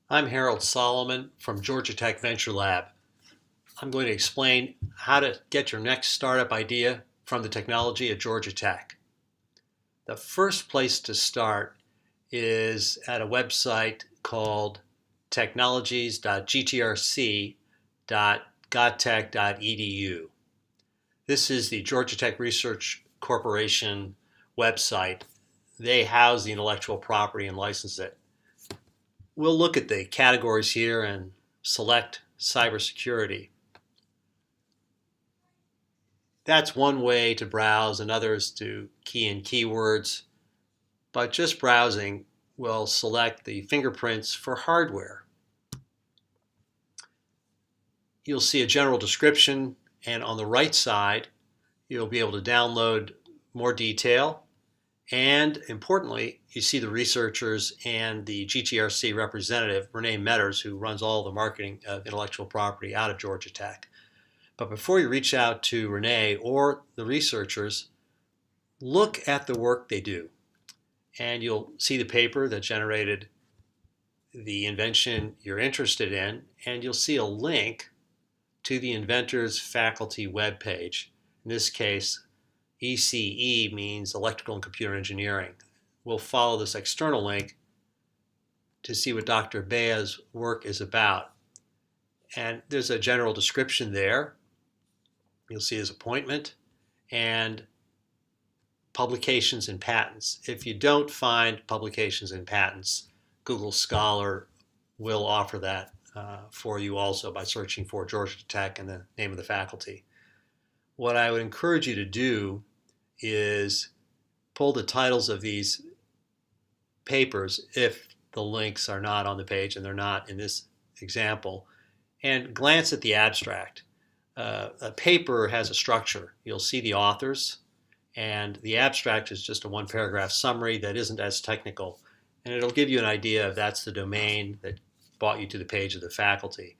I'm Harold Solomon from Georgia Tech VentureLab. I'm going to explain how to get your next startup idea from the technology at Georgia Tech. The first place to start is at a website called technologies.gtrc.gottech.edu. This is the Georgia Tech Research Corporation website. They house the intellectual property and license it. We'll look at the categories here and select cybersecurity. That's one way to browse. Another is to key in keywords. But just browsing will select the fingerprints for hardware. You'll see a general description, and on the right side, you'll be able to download more detail. And importantly, you see the researchers and the GTRC representative, Renee Metters, who runs all the marketing of intellectual property out of Georgia Tech. But before you reach out to Renee or the researchers, look at the work they do. And you'll see the paper that generated the invention you're interested in, and you'll see a link to the inventors faculty webpage. In this case, ECE means Electrical and Computer Engineering. We'll follow this external link to see what Dr. Bea's work is about. And there's a general description there. You'll see his appointment and publications and patents. If you don't find publications and patents, Google Scholar will offer that for you also by searching for Georgia Tech and the name of the faculty. What I would encourage you to do is pull the titles of these papers if the links are not on the page, and they're not in this example, and glance at the abstract. A paper has a structure. You'll see the authors, and the abstract is just a one-paragraph summary that isn't as technical, and it'll give you an idea if that's the domain that brought you to the page of the faculty.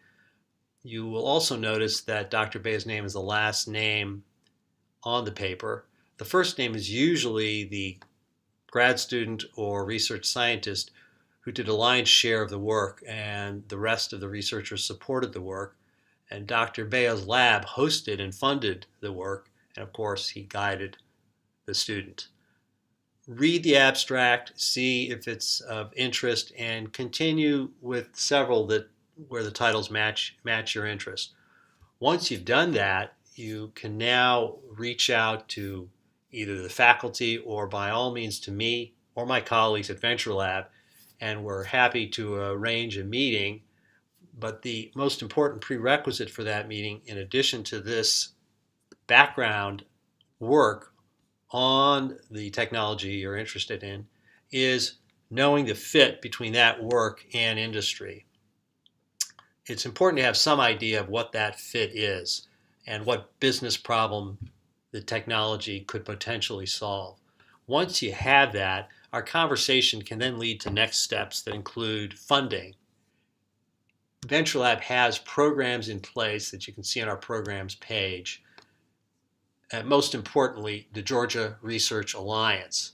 You will also notice that Dr. Bea's name is the last name on the paper. The first name is usually the grad student or research scientist who did a lion's share of the work, and the rest of the researchers supported the work. And Dr. Bea's lab hosted and funded the work, and of course he guided the student. Read the abstract, see if it's of interest, and continue with several where the titles match your interest. Once you've done that, you can now reach out to either the faculty or by all means to me or my colleagues at VentureLab, and we're happy to arrange a meeting. But the most important prerequisite for that meeting, in addition to this background work on the technology you're interested in, is knowing the fit between that work and industry. It's important to have some idea of what that fit is and what business problem the technology could potentially solve. Once you have that, our conversation can then lead to next steps that include funding. VentureLab has programs in place that you can see on our programs page. And most importantly, the Georgia Research Alliance.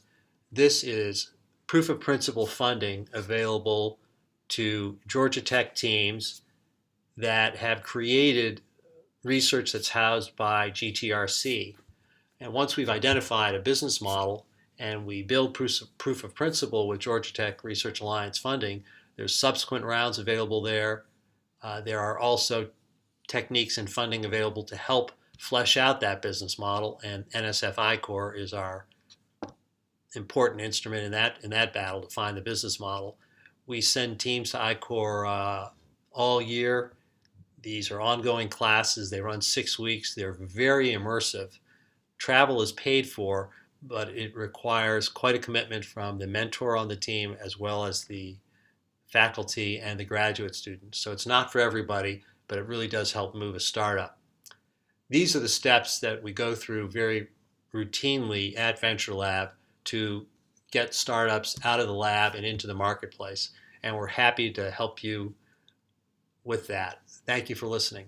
This is proof of principle funding available to Georgia Tech teams that have created research that's housed by GTRC. And once we've identified a business model and we build proof of principle with Georgia Tech Research Alliance funding, there's subsequent rounds available there. There are also techniques and funding available to help flesh out that business model, and NSF I-Corps is our important instrument in that battle to find the business model. We send teams to I-Corps all year. These are ongoing classes. They run 6 weeks. They're very immersive. Travel is paid for, but it requires quite a commitment from the mentor on the team as well as the faculty and the graduate students. So it's not for everybody, but it really does help move a startup. These are the steps that we go through very routinely at VentureLab to get startups out of the lab and into the marketplace. And we're happy to help you with that. Thank you for listening.